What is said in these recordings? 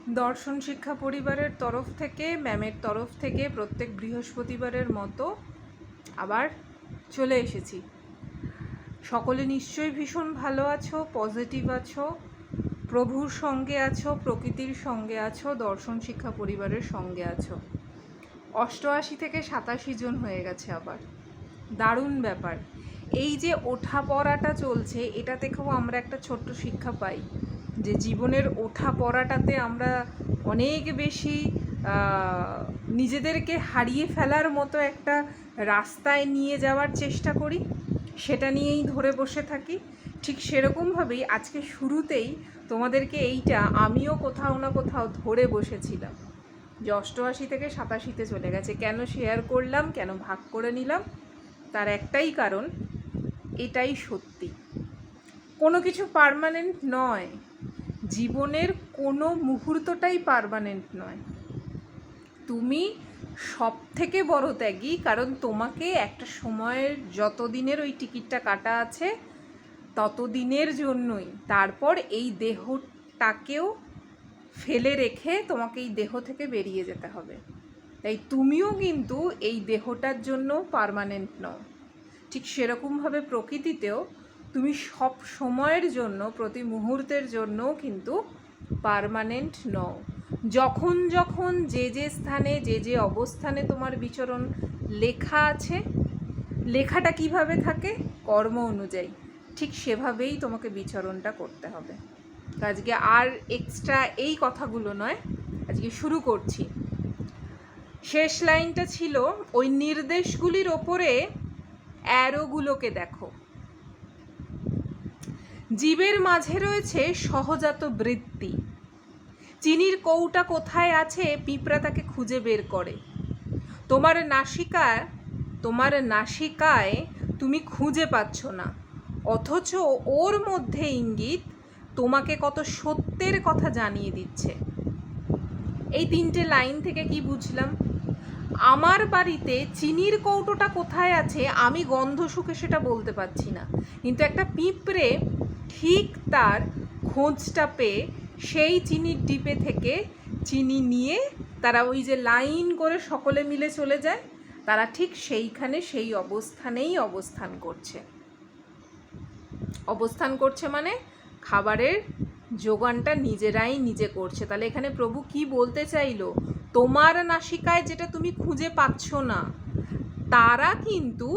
দর্শন শিক্ষা পরিবারের তরফ থেকে, ম্যামের তরফ থেকে প্রত্যেক বৃহস্পতিবারের মতো আবার চলে এসেছি। সকলে নিশ্চয়ই ভীষণ ভালো আছো, পজিটিভ আছো, প্রভুর সঙ্গে আছো, প্রকৃতির সঙ্গে আছো, দর্শন শিক্ষা পরিবারের সঙ্গে আছো। 88 থেকে 87 জন হয়ে গেছে আবার। দারুণ ব্যাপার। এই যে ওঠা পড়াটা চলছে, এটা থেকেও আমরা একটা ছোট্ট শিক্ষা পাই যে জীবনের ওঠা পড়াটাতে আমরা অনেক বেশি নিজেদেরকে হারিয়ে ফেলার মতো একটা রাস্তায় নিয়ে যাওয়ার চেষ্টা করি, সেটা নিয়েই ধরে বসে থাকি। ঠিক সেরকমভাবেই আজকে শুরুতেই তোমাদেরকে এইটা আমিও কোথাও না কোথাও ধরে বসেছিলাম যে 88 থেকে 87-তে চলে গেছে। কেন শেয়ার করলাম, কেন ভাগ করে নিলাম, তার একটাই কারণ, এটাই সত্যি। কোনো কিছু পার্মানেন্ট নয়, জীবনের কোনো মুহূর্তটাই পার্মানেন্ট নয়। তুমি সব থেকে বড় ত্যাগী, কারণ তোমাকে একটা সময়ের যতদিনের ওই টিকিটটা কাটা আছে ততদিনের জন্যই, তারপর এই দেহটাকেও ফেলে রেখে তোমাকে এই দেহ থেকে বেরিয়ে যেতে হবে। তাই তুমিও কিন্তু এই দেহটার জন্য পার্মানেন্ট নও। ঠিক সেরকমভাবে প্রকৃতিতেও তুমি সব সময়ের জন্য, প্রতি মুহূর্তের জন্য কিন্তু পার্মানেন্ট নও। যখন যখন যে যে স্থানে, যে যে অবস্থানে তোমার বিচরণ লেখা আছে, লেখাটা কিভাবে থাকে কর্ম অনুযায়ী, ঠিক সেভাবেই তোমাকে বিচরণটা করতে হবে। আজকে আর এক্সট্রা এই কথাগুলো নয়, আজকে শুরু করছি। শেষ লাইনটা ছিল, ওই নির্দেশগুলির ওপরে অ্যারোগুলোকে দেখো। জীবের মাঝে রয়েছে সহজাত বৃত্তি। চিনির কৌটা কোথায় আছে পিঁপড়া তাকে খুঁজে বের করে। তোমার নাসিকায় তুমি খুঁজে পাচ্ছ না, অথচ ওর মধ্যে ইঙ্গিত তোমাকে কত সত্যের কথা জানিয়ে দিচ্ছে। এই 3টে লাইন থেকে কি বুঝলাম? আমার বাড়িতে চিনির কৌটোটা কোথায় আছে আমি গন্ধ শুকে সেটা বলতে পারছি না, কিন্তু একটা পিঁপড়ে ঠিক তার খোঁজটা পেয়ে সেই চিনির ডিপে থেকে চিনি নিয়ে তারা ওই যে লাইন করে সকলে মিলে চলে যায়, তারা ঠিক সেইখানে সেই অবস্থানেই অবস্থান করছে মানে খাবারের যোগানটা নিজেরাই নিজে করছে। তাহলে এখানে প্রভু কি বলতে চাইলো? তোমার নাসিকায় যেটা তুমি খুঁজে পাচ্ছ না, তারা কিন্তু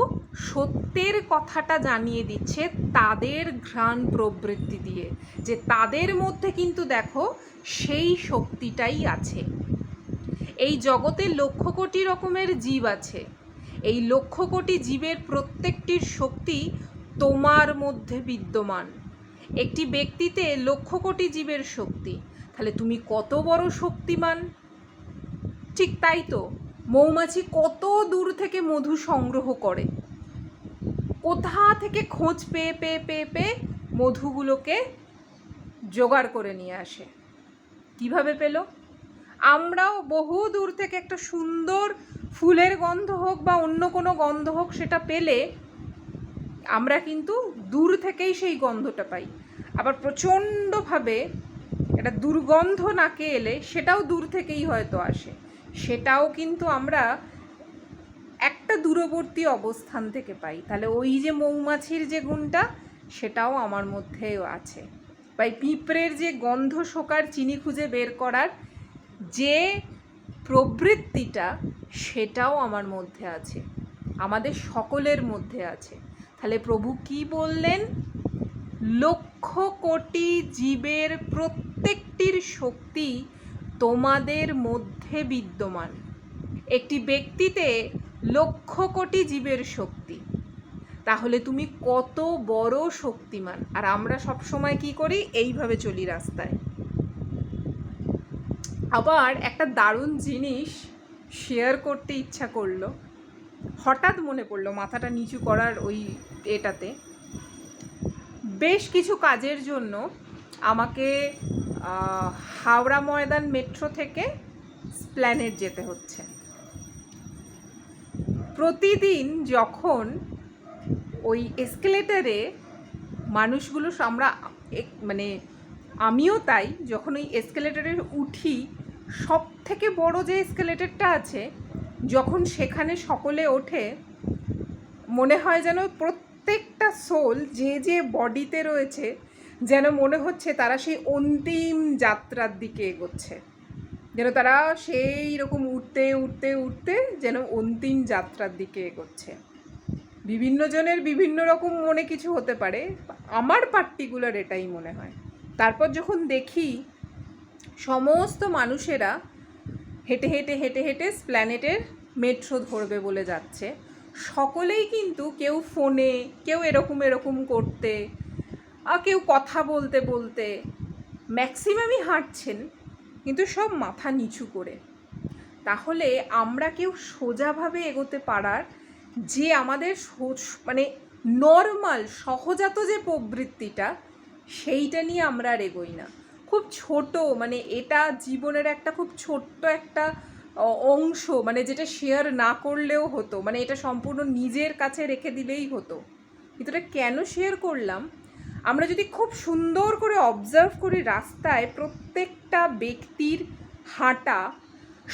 সত্যের কথাটা জানিয়ে দিচ্ছে তাদের ঘ্রাণ প্রবৃত্তি দিয়ে, যে তাদের মধ্যে কিন্তু দেখো সেই শক্তিটাই আছে। এই জগতে লক্ষ কোটি রকমের জীব আছে, এই লক্ষ কোটি জীবের প্রত্যেকটির শক্তি তোমার মধ্যে বিদ্যমান। একটি ব্যক্তিতে লক্ষ কোটি জীবের শক্তি, তাহলে তুমি কত বড় শক্তিমান। ঠিক তাই তো, মৌমাছি কত দূর থেকে মধু সংগ্রহ করে, কোথা থেকে খোঁজ পেয়ে পেয়ে পেয়ে পেয়ে মধুগুলোকে জোগাড় করে নিয়ে আসে। কিভাবে পেল? আমরাও বহু দূর থেকে একটা সুন্দর ফুলের গন্ধ হোক বা অন্য কোনো গন্ধ হোক, সেটা পেলে আমরা কিন্তু দূর থেকেই সেই গন্ধটা পাই। আবার প্রচণ্ডভাবে একটা দুর্গন্ধ নাকে এলে সেটাও দূর থেকেই হয়তো আসে, সেটাও কিন্তু আমরা একটা দূরবর্তী অবস্থান থেকে পাই। তাহলে ওই যে মৌমাছির যে গুণটা, সেটাও আমার মধ্যেও আছে। বা পিঁপড়ের যে গন্ধ শোকার, চিনি খুঁজে বের করার যে প্রবৃত্তিটা, সেটাও আমার মধ্যে আছে, আমাদের সকলের মধ্যে আছে। তাহলে প্রভু কি বললেন? লক্ষ কোটি জীবের প্রত্যেকটির শক্তি তোমাদের মধ্যে বিদ্যমান। একটি ব্যক্তিতে লক্ষ কোটি জীবের শক্তি, তাহলে তুমি কত বড় শক্তিমান। আর আমরা সব সময় কি করি? এইভাবে চলি রাস্তায়। আবার একটা দারুণ জিনিস শেয়ার করতে ইচ্ছা করলো, হঠাৎ মনে পড়লো মাথাটা নিচু করার ওই এটাতে। বেশ কিছু কাজের জন্য আমাকে হাওড়া ময়দান মেট্রো থেকে স্প্ল্যানেড যেতে হচ্ছে। প্রতিদিন যখন ওই এসকেলেটারে মানুষগুলো, আমরা মানে আমিও তাই, যখন ওই এসকেলেটরে উঠি, সব থেকে বড় যে এসকেলেটরটা আছে, যখন সেখানে সকলে ওঠে, মনে হয় যেন প্রত্যেকটা সোল যে যে বডিতে রয়েছে যেন মনে হচ্ছে তারা সেই অন্তিম যাত্রার দিকে এগোচ্ছে, যেন তারা সেই রকম উঠতে উঠতে উঠতে যেন অন্তিম যাত্রার দিকে এগোচ্ছে। বিভিন্ন জনের বিভিন্ন রকম মনে কিছু হতে পারে, আমার পার্টিকুলার এটাই মনে হয়। তারপর যখন দেখি সমস্ত মানুষেরা হেঁটে হেঁটে হেঁটে হেঁটে প্ল্যানেটের মেট্রো ধরবে বলে যাচ্ছে, সকলেই কিন্তু কেউ ফোনে, কেউ এরকম এরকম করতে, কেউ কথা বলতে বলতে, ম্যাক্সিমামই হাঁটছেন, কিন্তু সব মাথা নিচু করে। তাহলে আমরা কেউ সোজাভাবে এগোতে পারার যে আমাদের মানে নর্মাল সহজাত যে প্রবৃত্তিটা, সেইটা নিয়ে আমরা আর এগোই না। খুব ছোট, মানে এটা জীবনের একটা খুব ছোট্ট একটা অংশ, মানে যেটা শেয়ার না করলেও হতো, মানে এটা সম্পূর্ণ নিজের কাছে রেখে দিলেই হতো। কিন্তু এটা কেন শেয়ার করলাম, আমরা যদি খুব সুন্দর করে অবজার্ভ করি রাস্তায় প্রত্যেকটা ব্যক্তির হাঁটা,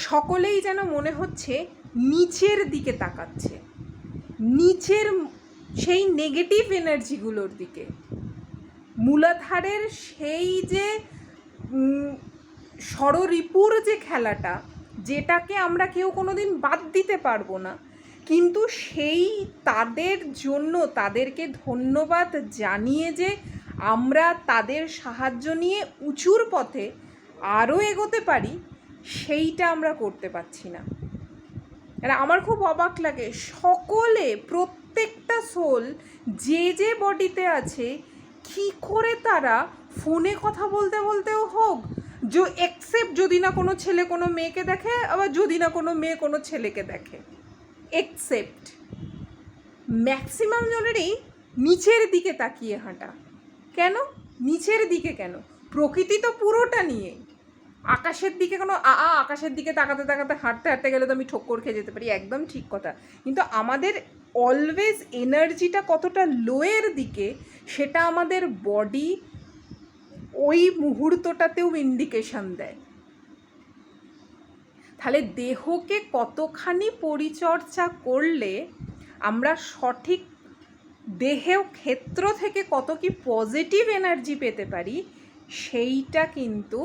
সকলেই যেন মনে হচ্ছে নিচের দিকে তাকাচ্ছে, নিচের সেই নেগেটিভ এনার্জিগুলোর দিকে, মূলাধারের সেই যে ষড়রিপুর যে খেলাটা, যেটাকে আমরা কেউ কোনো দিন বাদ দিতে পারবো না, কিন্তু সেই তাদের জন্য তাদেরকে ধন্যবাদ জানিয়ে যে আমরা তাদের সাহায্য নিয়ে উঁচুর পথে আরও এগোতে পারি, সেইটা আমরা করতে পারছি না। আমার খুব অবাক লাগে, সকলে প্রত্যেকটা সোল যে যে বডিতে আছে, কী করে তারা ফোনে কথা বলতে বলতেও হোক, এক্সেপ্ট যদি না কোনো ছেলে কোনো মেয়েকে দেখে, আবার যদি না কোনো মেয়ে কোনো ছেলেকে দেখে, এক্সেপ্ট ম্যাক্সিমাম জনেরই নিচের দিকে তাকিয়ে হাঁটা। কেন নিচের দিকে? কেন? প্রকৃতি তো পুরোটা নিয়ে, আকাশের দিকে কোনো আকাশের দিকে তাকাতে তাকাতে হাঁটতে হাঁটতে গেলে তো আমি ঠক্কর খেয়ে যেতে পারি, একদম ঠিক কথা। কিন্তু আমাদের অলওয়েজ এনার্জিটা কতটা লোয়ের দিকে, সেটা আমাদের বডি ওই মুহূর্তটাতেও ইন্ডিকেশন দেয়। তাহলে দেহকে কতখানি পরিচর্যা করলে আমরা সঠিক দেহের ক্ষেত্র থেকে কত কি পজিটিভ এনার্জি পেতে পারি, সেইটা কিন্তু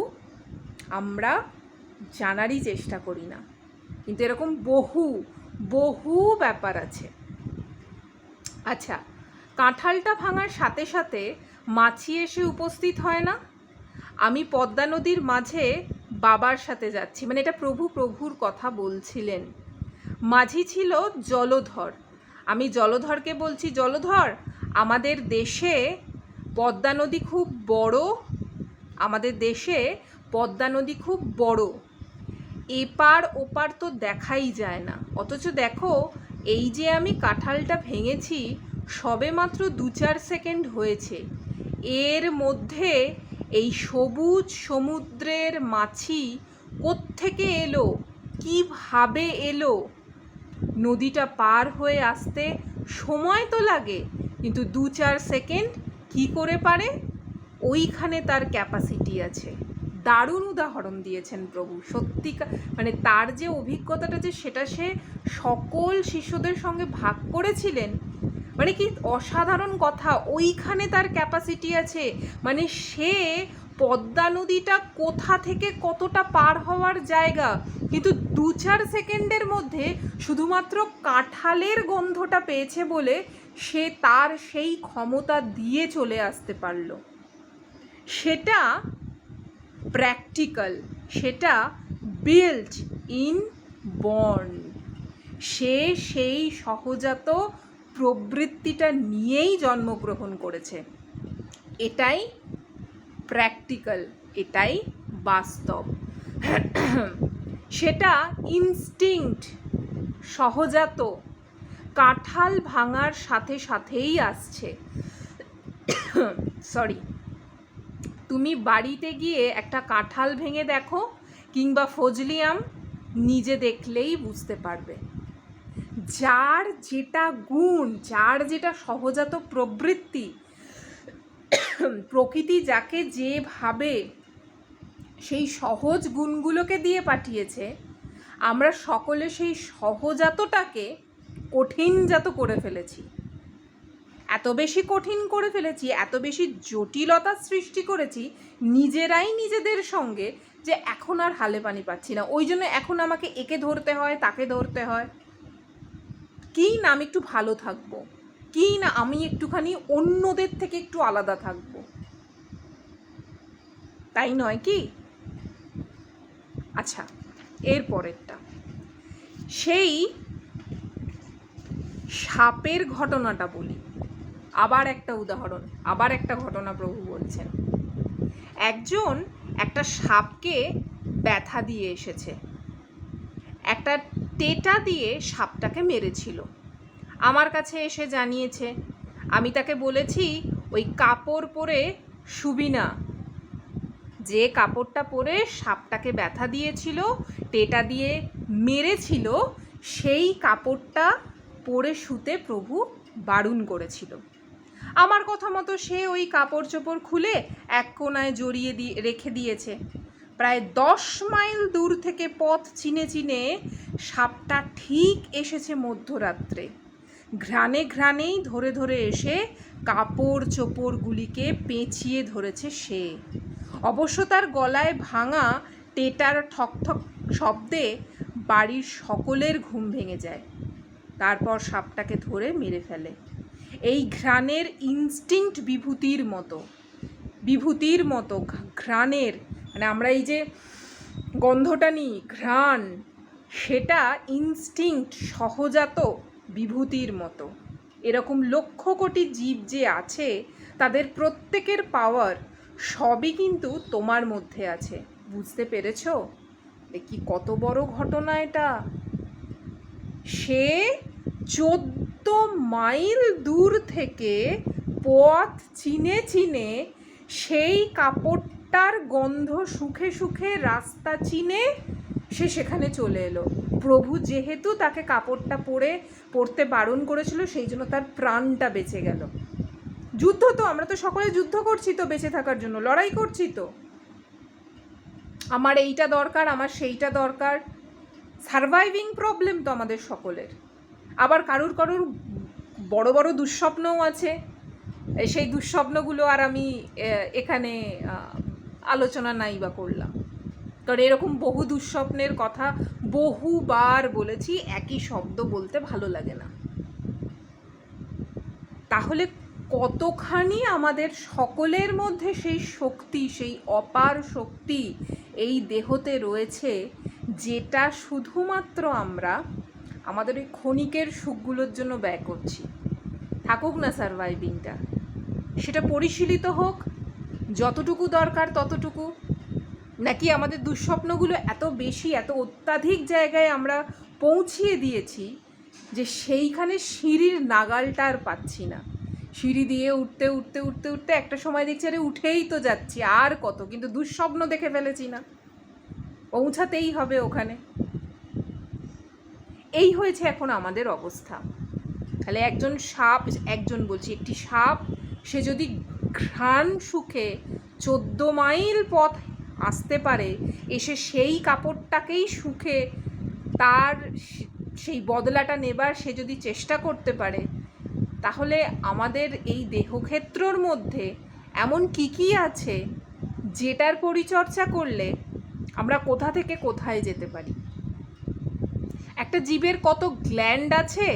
আমরা জানারই চেষ্টা করি না। কিন্তু এরকম বহু বহু ব্যাপার আছে। আচ্ছা, কাঁঠালটা ভাঙার সাথে সাথে মাছি এসে উপস্থিত হয় না? আমি পদ্মা নদীর মাঝে বাবার সাথে যাচ্ছি, মানে এটা প্রভুর কথা বলছিলেন। মাঝি ছিল জলধর। আমি জলধরকে বলছি, জলধর, আমাদের দেশে পদ্মা নদী খুব বড়, আমাদের দেশে পদ্মা নদী খুব বড়, এপার ওপার তো দেখাই যায় না, অথচ দেখো এই যে আমি কাঁঠালটা ভেঙেছি সবে মাত্র 2-4 সেকেন্ড হয়েছে, এর মধ্যে এই সবুজ সমুদ্রের মাছি কোত্থেকে এলো, কিভাবে এলো? নদীটা পার হয়ে আসতে সময় তো লাগে, কিন্তু 2-4 সেকেন্ড কি করে পারে? ওইখানে তার ক্যাপাসিটি আছে। দারুণ উদাহরণ দিয়েছেন প্রভু, সত্যিকার, মানে তার যে অভিজ্ঞতাটা যে সেটা সে সকল শিষ্যদের সঙ্গে ভাগ করেছিলেন, মানে কি অসাধারণ কথা। ওইখানে তার ক্যাপাসিটি আছে, মানে সে পদ্মা নদীটা কোথা থেকে কতটা পার হওয়ার জায়গা, কিন্তু 2-4 সেকেন্ডের মধ্যে শুধুমাত্র কাঁঠালের গন্ধটা পেয়েছে বলে সে তার সেই ক্ষমতা দিয়ে চলে আসতে পারল। সেটা প্র্যাকটিক্যাল, সেটা বিল্ট ইন বর্ন। সে সেই সহজাত প্রবৃত্তিটা নিয়েই জন্মগ্রহণ করেছে। এটাই প্র্যাকটিক্যাল, এটাই বাস্তব। সেটা ইনস্টিংক্ট, সহজাত, কাঁঠাল ভাঙার সাথে সাথেই আসছে। সরি, তুমি বাড়িতে গিয়ে একটা কাঁঠাল ভেঙে দেখো, কিংবা ফজলি আম, নিজে দেখলেই বুঝতে পারবে যার যেটা গুণ, যার যেটা সহজাত প্রবৃত্তি, প্রকৃতি যাকে যেভাবে সেই সহজ গুণগুলোকে দিয়ে পাঠিয়েছে, আমরা সকলে সেই সহজাতটাকে কঠিনজাত করে ফেলেছি। এত বেশি কঠিন করে ফেলেছি, এত বেশি জটিলতার সৃষ্টি করেছি নিজেরাই নিজেদের সঙ্গে, যে এখন আর হালে পানি পাচ্ছি না। ওই জন্য এখন আমাকে একে ধরতে হয়, তাকে ধরতে হয়। কি না আমি একটু ভালো থাকবো, কি না আমি একটুখানি অন্যদের থেকে একটু আলাদা থাকবো, তাই নয় কি? আচ্ছা, এর পরেরটা, সেই সাপের ঘটনাটা বলি। আবার একটা উদাহরণ, আবার একটা ঘটনা প্রভু বলছেন। একজন একটা সাপকে ব্যথা দিয়ে এসেছে, একটা টেটা দিয়ে সাপটাকে মেরেছিল। আমার কাছে এসে জানিয়েছে, আমি তাকে বলেছি ওই কাপড় পরে শুবি না, যে কাপড়টা পরে সাপটাকে ব্যথা দিয়েছিল, টেটা দিয়ে মেরেছিল, সেই কাপড়টা পরে শুতে প্রভু বারণ করেছিল। আমার কথা মতো সে ওই কাপড় চোপড় খুলে এক কোণায় জড়িয়ে রেখে দিয়েছে। প্রায় 10 মাইল দূর থেকে পথ চিনে চিনে সাপটা ঠিক এসেছে মধ্যরাত্রে। ঘ্রাণে ঘ্রাণেই ধরে ধরে এসে কাপড় চোপড়গুলিকে পেঁচিয়ে ধরেছে সে। অবশ্য তার গলায় ভাঙা টেটার ঠকঠক শব্দে বাড়ির সকলের ঘুম ভেঙে যায়। তারপর সাপটাকে ধরে মেরে ফেলে। এই ঘ্রাণের ইনস্টিংক্ট বিভূতির মতো ঘ্রাণের, মানে আমরা এই যে গন্ধটা নিই, ঘ্রাণ, সেটা ইনস্টিংক্ট, সহজাত বিভূতির মতো। এরকম লক্ষ কোটি জীব যে আছে, তাদের প্রত্যেকের পাওয়ার সবই কিন্তু তোমার মধ্যে আছে। বুঝতে পেরেছো? কি কত বড় ঘটনা এটা! সে 14 মাইল দূর থেকে পথ চিনে চিনে সেই কাপড়টার গন্ধ শুখে শুখে রাস্তা চিনে সে সেখানে চলে এলো। প্রভু যেহেতু তাকে কাপড়টা পরতে বারণ করেছিল, সেই জন্য তার প্রাণটা বেঁচে গেল। যুদ্ধ তো, আমরা তো সকলে যুদ্ধ করছি তো বেঁচে থাকার জন্য, লড়াই করছি তো। আমার এইটা দরকার, আমার সেইটা দরকার, সারভাইভিং প্রবলেম তো আমাদের সকলের। আবার কারুর বড় বড় দুঃস্বপ্নও আছে। সেই দুঃস্বপ্নগুলো আর আমি এখানে আলোচনা নাই বা করলাম, কারণ এরকম বহু দুঃস্বপ্নের কথা বহুবার বলেছি, একই শব্দ বলতে ভালো লাগে না। তাহলে কতখানি আমাদের সকলের মধ্যে সেই শক্তি, সেই অপার শক্তি এই দেহতে রয়েছে, যেটা শুধুমাত্র আমরা আমাদের ওই ক্ষণিকের সুখগুলোর জন্য ব্যয় করছি। থাকুক না সারভাইভিংটা, সেটা পরিশীলিত হোক, যতটুকু দরকার ততটুকু। নাকি আমাদের দুঃস্বপ্নগুলো এত বেশি, এত অত্যাধিক জায়গায় আমরা পৌঁছিয়ে দিয়েছি যে সেইখানে সিঁড়ির নাগালটা আর পাচ্ছি না। সিঁড়ি দিয়ে উঠতে উঠতে উঠতে উঠতে একটা সময় দেখছি আরে উঠেই তো যাচ্ছি, আর কত, কিন্তু দুঃস্বপ্ন দেখে ফেলেছি না, পৌঁছাতেই হবে ওখানে। এই হয়েছে এখন আমাদের অবস্থা। তাহলে একটি সাপ, সে যদি ঘ্রাণ সুখে 14 মাইল পথ আসতে পারে, এসে সেই কাপড়টাকেই সুখে তার সেই বদলাটা নেবার সে যদি চেষ্টা করতে পারে, তাহলে আমাদের এই দেহক্ষেত্রর মধ্যে এমন কি আছে যেটার পরিচর্যা করলে আমরা কোথা থেকে কোথায় যেতে পারি। একটা জীবের কত গ্ল্যান্ড আছে,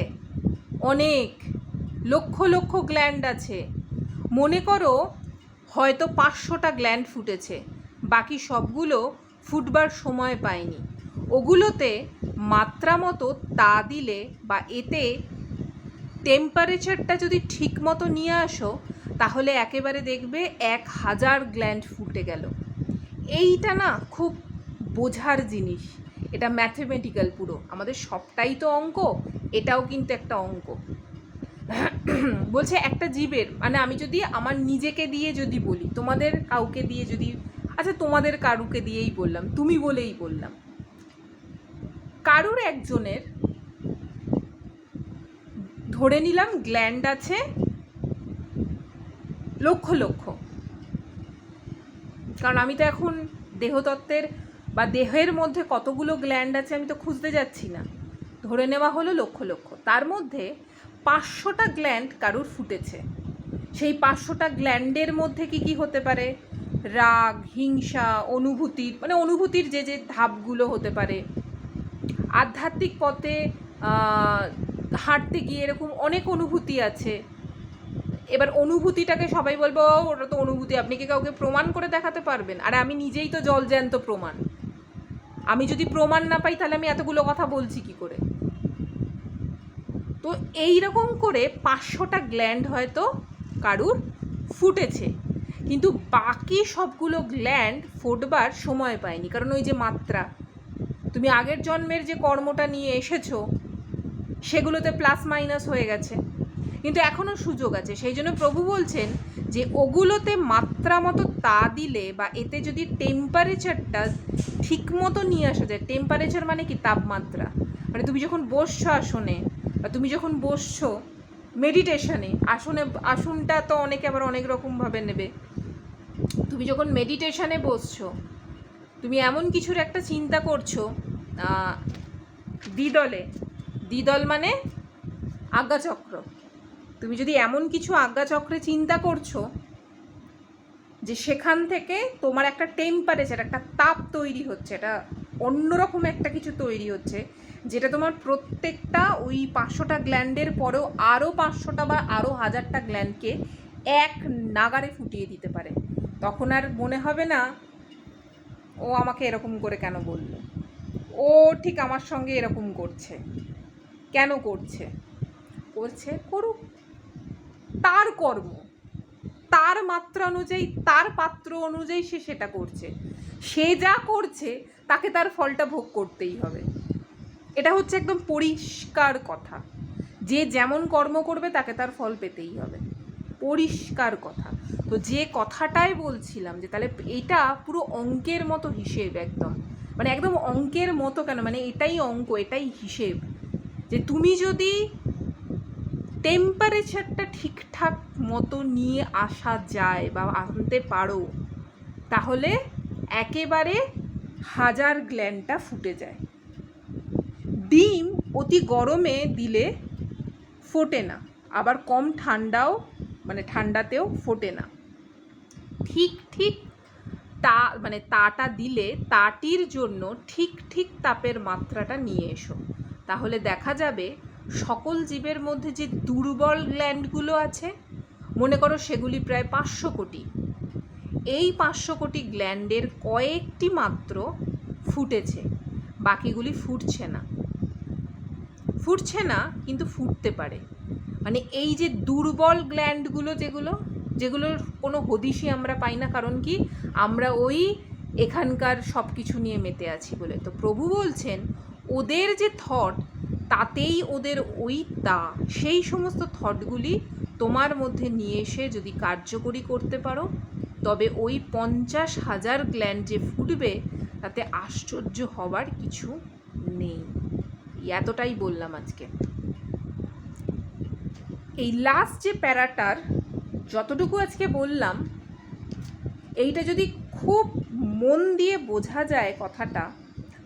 অনেক, লক্ষ লক্ষ গ্ল্যান্ড আছে। মনে করো হয়তো 500টা গ্ল্যান্ড ফুটেছে, বাকি সবগুলো ফুটবার সময় পায়নি। ওগুলোতে মাত্রা মতো তা দিলে বা এতে টেম্পারেচারটা যদি ঠিক মতো নিয়ে আসো, তাহলে একেবারে দেখবে 1000 গ্ল্যান্ড ফুটে গেল। এইটা না খুব বোঝার জিনিস, এটা ম্যাথমেটিক্যাল পুরো, আমাদের সবটাই তো অঙ্ক, এটাও কিন্তু একটা অঙ্ক। বলছে একটা জীবের, মানে আমি যদি আমার নিজেকে দিয়ে যদি বলি, তোমাদের কাউকে দিয়ে যদি, আচ্ছা তোমাদের কারুকে দিয়েই বললাম, তুমি বলেই বললাম, কারুর একজনের ধরে নিলাম গ্ল্যান্ড আছে লক্ষ লক্ষ। কারণ আমি তো এখন দেহতত্ত্বের বা দেহের মধ্যে কতগুলো গ্ল্যান্ড আছে আমি তো খুঁজতে যাচ্ছি না, ধরে নেওয়া হলো লক্ষ লক্ষ। তার মধ্যে 500টা গ্ল্যান্ড কারুর ফুটেছে। সেই 500টা গ্ল্যান্ডের মধ্যে কি কি হতে পারে? রাগ, হিংসা, অনুভূতির মানে অনুভূতির যে যে ধাপগুলো হতে পারে, আধ্যাত্মিক পথে হাঁটতে গিয়ে এরকম অনেক অনুভূতি আছে। এবার অনুভূতিটাকে সবাই বলবো ওটা তো অনুভূতি, আপনি কি কাউকে প্রমাণ করে দেখাতে পারবেন? আর আমি নিজেই তো জলজ্যান্ত প্রমাণ। আমি যদি প্রমাণ না পাই তাহলে আমি এতগুলো কথা বলছি কি করে? তো এই রকম করে 500টা গ্ল্যান্ড হয়তো কারুর ফুটেছে, কিন্তু বাকি সবগুলো গ্ল্যান্ড ফুটবার সময় পায়নি। কারণ ওই যে মাত্রা, তুমি আগের জন্মের যে কর্মটা নিয়ে এসেছো সেগুলোতে প্লাস মাইনাস হয়ে গেছে, কিন্তু এখনও সুযোগ আছে। সেই জন্য প্রভু বলছেন যে ওগুলোতে মাত্রা মতো তা দিলে বা এতে যদি টেম্পারেচারটা ঠিক মতো নিয়ে আসা যায়। টেম্পারেচার মানে কি? তাপমাত্রা। মানে তুমি যখন বসছো আসনে বা তুমি যখন বসছো মেডিটেশনে, আসনটা তো অনেকে আবার অনেক রকমভাবে নেবে। তুমি যখন মেডিটেশনে বসছো, তুমি এমন কিছুর একটা চিন্তা করছো, দ্বিদল মানে আজ্ঞাচক্র। তুমি যদি এমন কিছু আজ্ঞাচক্রে চিন্তা করছো যে সেখান থেকে তোমার একটা টেম্পারেচার, একটা তাপ তৈরি হচ্ছে, এটা অন্যরকম একটা কিছু তৈরি হচ্ছে, যেটা তোমার প্রত্যেকটা ওই 500টা গ্ল্যান্ডের পরেও আরও 500টা বা আরও 1000টা গ্ল্যান্ডকে এক নাগারে ফুটিয়ে দিতে পারে। তখন আর মনে হবে না ও আমাকে এরকম করে কেন বললো, ও ঠিক আমার সঙ্গে এরকম করছে, কেন করছে? করুক, তার কর্ম, তার মাত্রা অনুযায়ী, তার পাত্র অনুযায়ী সে সেটা করছে। সে যা করছে তাকে তার ফলটা ভোগ করতেই হবে। এটা হচ্ছে একদম পরিষ্কার কথা। যে যেমন কর্ম করবে তাকে তার ফল পেতেই হবে, পরিষ্কার কথা। তো যে কথাটাই বলছিলাম যে তাহলে এটা পুরো অঙ্কের মতো হিসেব, একদম মানে একদম অঙ্কের মতো। কেন? মানে এটাই অঙ্ক, এটাই হিসেব। যে তুমি যদি টেম্পারেচারটা ঠিকঠাক মতো নিয়ে আসা যায় বা আনতে পারো, তাহলে একেবারে 1000 গ্ল্যান্ডটা ফুটে যায়। ডিম অতি গরমে দিলে ফোটে না, আবার কম মানে ঠান্ডাতেও ফোটে না। ঠিক মানে তাটা দিলে তাটির জন্য ঠিক তাপের মাত্রাটা নিয়ে এসো, তাহলে দেখা যাবে সকল জীবের মধ্যে যে দুর্বল গ্ল্যান্ডগুলো আছে, মনে করো সেগুলি প্রায় 500 কোটি। এই 500 কোটি গ্ল্যান্ডের কয়েকটি মাত্র ফুটেছে, বাকিগুলি ফুটছে না, কিন্তু ফুটতে পারে। মানে এই যে দুর্বল গ্ল্যান্ডগুলো, যেগুলোর কোনো হদিশই আমরা পাই না। কারণ কি? আমরা ওই এখানকার সব কিছু নিয়ে মেতে আছি বলে। তো প্রভু বলছেন ওদের যে থট, তাতেই ওদের ওই সেই সমস্ত থটগুলি তোমার মধ্যে নিয়ে এসে যদি কার্যকরী করতে পারো, তবে ওই 50,000 গ্ল্যান্ড যে ফুটবে তাতে আশ্চর্য হবার কিছু নেই। এতটাই বললাম আজকে। এই লাস্ট যে প্যারাটার যতটুকু আজকে বললাম, এইটা যদি খুব মন দিয়ে বোঝা যায় কথাটা,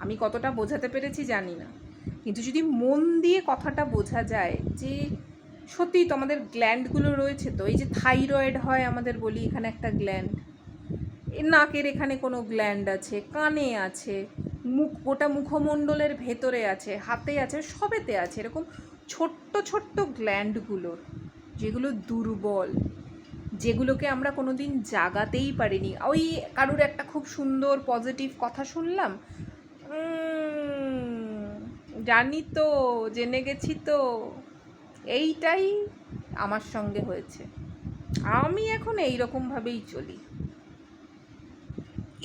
আমি কতটা বোঝাতে পেরেছি জানি না, কিন্তু যদি মন দিয়ে কথাটা বোঝা যায় যে সত্যিই তো আমাদের গ্ল্যান্ডগুলো রয়েছে। তো এই যে থাইরয়েড হয় আমাদের, বলি এখানে একটা গ্ল্যান্ড, নাকের এখানে কোনো গ্ল্যান্ড আছে, কানে আছে, গোটা মুখমণ্ডলের ভেতরে আছে, হাতে আছে, সবেতে আছে এরকম ছোট্ট গ্ল্যান্ডগুলোর, যেগুলো দুর্বল, যেগুলোকে আমরা কোনো দিন জাগাতেই পারিনি। ওই কারুর একটা খুব সুন্দর পজিটিভ কথা শুনলাম, জানি তো, জেনে গেছি তো, এইটাই আমার সঙ্গে হয়েছে। আমি এখন এইরকমভাবেই চলি।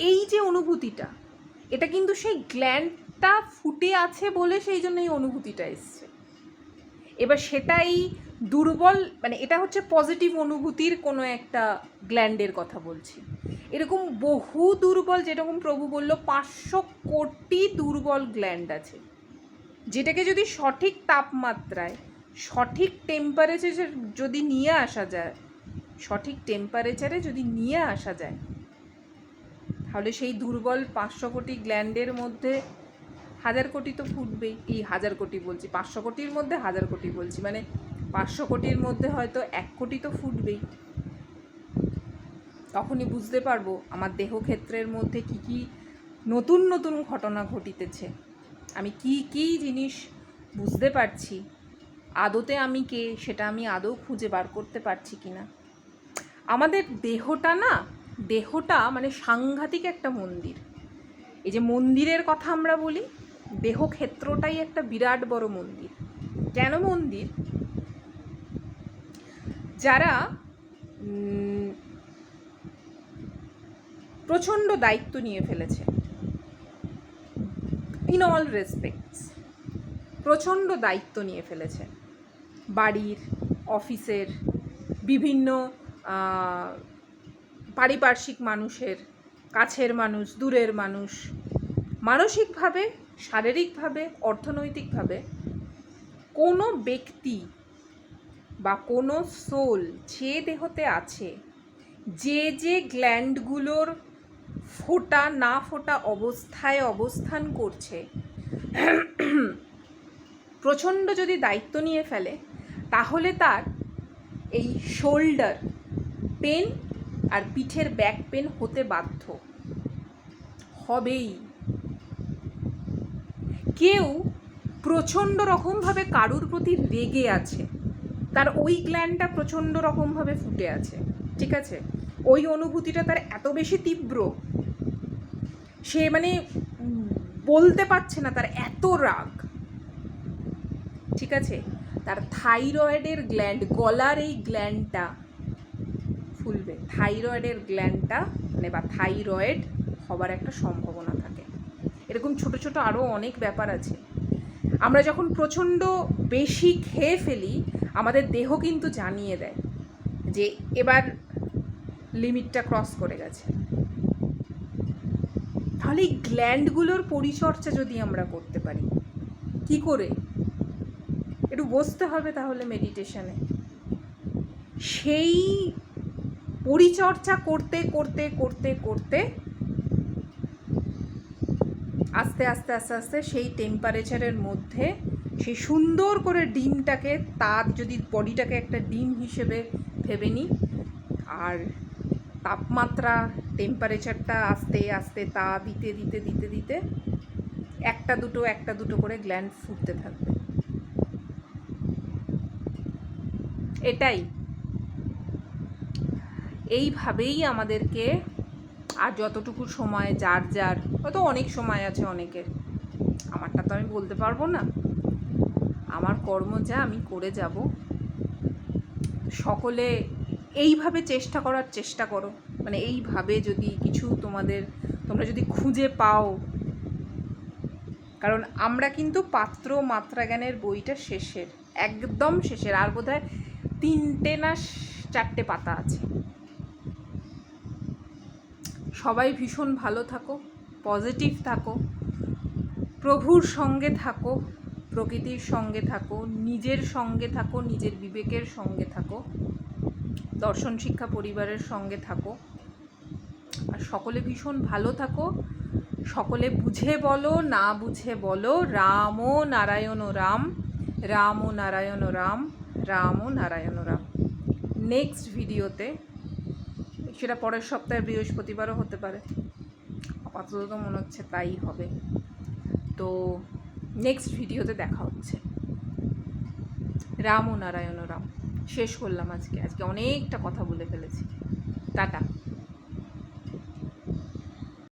এই যে অনুভূতিটা, এটা কিন্তু সেই গ্ল্যান্ডটা ফুটে আছে বলে সেই জন্য এই অনুভূতিটা এসছে। এবার সেটাই দুর্বল, মানে এটা হচ্ছে পজিটিভ অনুভূতির কোনো একটা গ্ল্যান্ডের কথা বলছি। এরকম বহু দুর্বল, যেরকম প্রভু বলল 500 কোটি দুর্বল গ্ল্যান্ড আছে, যেটাকে যদি সঠিক তাপমাত্রায়, সঠিক টেম্পারেচার যদি নিয়ে আসা যায়, সঠিক টেম্পারেচারে যদি নিয়ে আসা যায়, তাহলে সেই দুর্বল 500 কোটি গ্ল্যান্ডের মধ্যে 1000 কোটি তো ফুটবেই। এই 1000 কোটি বলছি, 500 কোটির মধ্যে 1000 কোটি বলছি, মানে 500 কোটির মধ্যে হয়তো 1 কোটি তো ফুটবেই। তখনই বুঝতে পারবো আমার দেহক্ষেত্রের মধ্যে কি কি নতুন নতুন ঘটনা ঘটিতেছে, আমি কি কি জিনিস বুঝতে পারছি, আদতে আমি কে সেটা আমি আদৌ খুঁজে বার করতে পারছি কি না। আমাদের দেহটা মানে সাংঘাতিক একটা মন্দির। এই যে মন্দিরের কথা আমরা বলি, দেহক্ষেত্রটাই একটা বিরাট বড় মন্দির। কেন মন্দির? যারা প্রচণ্ড দায়িত্ব নিয়ে ফেলেছে, ইন অল রেসপেক্টস প্রচণ্ড দায়িত্ব নিয়ে ফেলেছে, বাড়ির, অফিসের, বিভিন্ন পারিপার্শ্বিক মানুষের, কাছের মানুষ, দূরের মানুষ, মানসিকভাবে, শারীরিকভাবে, অর্থনৈতিকভাবে কোনো ব্যক্তি বা কোনো সোল যে দেহতে আছে, যে যে গ্ল্যান্ডগুলোর ফোটা না ফোটা অবস্থায় অবস্থান করছে, প্রচণ্ড যদি দায়িত্ব নিয়ে ফেলে, তাহলে তার এই শোল্ডার পেন আর পিঠের ব্যাক পেন হতে বাধ্য হবেই। কেউ প্রচণ্ড রকমভাবে কারুর প্রতি রেগে আছে, তার ওই গ্ল্যান্ডটা প্রচণ্ড রকমভাবে ফুটে আছে, ঠিক আছে, ওই অনুভূতিটা তার এত বেশি তীব্র, সে মানে বলতে পারছে না, তার এত রাগ, ঠিক আছে, তার থাইরয়েডের গ্ল্যান্ড, গলার এই গ্ল্যান্ডটা ফুলবে, থাইরয়েডের গ্ল্যান্ডটা মানে বা থাইরয়েড হবার একটা সম্ভাবনা থাকে। এরকম ছোট ছোট আরও অনেক ব্যাপার আছে। আমরা যখন প্রচণ্ড বেশি খেয়ে ফেলি, আমাদের দেহ কিন্তু জানিয়ে দেয় যে এবার লিমিটটা ক্রস করে গেছে। তাহলে এই গ্ল্যান্ডগুলোর পরিচর্যা যদি আমরা করতে পারি, কি করে? একটু বসতে হবে তাহলে মেডিটেশনে। সেই পরিচর্যা করতে করতে করতে করতে আস্তে আস্তে আস্তে আস্তে সেই টেম্পারেচারের মধ্যে সেই সুন্দর করে ডিমটাকে, তার যদি বডিটাকে একটা ডিম হিসেবে ভেবে নিই, আর তাপমাত্রা টেম্পারেচারটা আস্তে আস্তে তা দিতে দিতে দিতে দিতে একটা দুটো করে গ্ল্যান্ড ফুটতে থাকবে। এটাই, এইভাবেই আমাদেরকে, আর যতটুকু সময় যার যার, হয়তো অনেক সময় আছে অনেকের, আমারটা তো আমি বলতে পারবো না, আমার কর্ম যা আমি করে যাব। সকলে এইভাবে চেষ্টা করার চেষ্টা করো, মানে এইভাবে যদি কিছু তোমরা যদি খুঁজে পাও, কারণ আমরা কিন্তু পাত্র মাত্রা জ্ঞানের বইটা শেষের, একদম শেষের, আর বোধহয় 3টে না 4টে পাতা আছে। সবাই ভীষণ ভালো থাকো, পজিটিভ থাকো, প্রভুর সঙ্গে থাকো, প্রকৃতির সঙ্গে থাকো, নিজের সঙ্গে থাকো, নিজের বিবেকের সঙ্গে থাকো, দর্শন শিক্ষা পরিবারের সঙ্গে থাকো, আর সকলে ভীষণ ভালো থাকো। সকলে বুঝে বলো, না বুঝে বলো, রাম ও নারায়ণ রাম, রাম ও নারায়ণ রাম, রাম ও নারায়ণ রাম। নেক্সট ভিডিওতে, সেটা পরের সপ্তাহে বৃহস্পতিবারও হতে পারে, আপাতত তো মনে হচ্ছে তাই হবে, তো নেক্সট ভিডিওতে দেখা হচ্ছে। রাম ও নারায়ণ রাম। শেষ করলাম আজকে অনেকটা কথা বলে ফেলেছি। টাটা।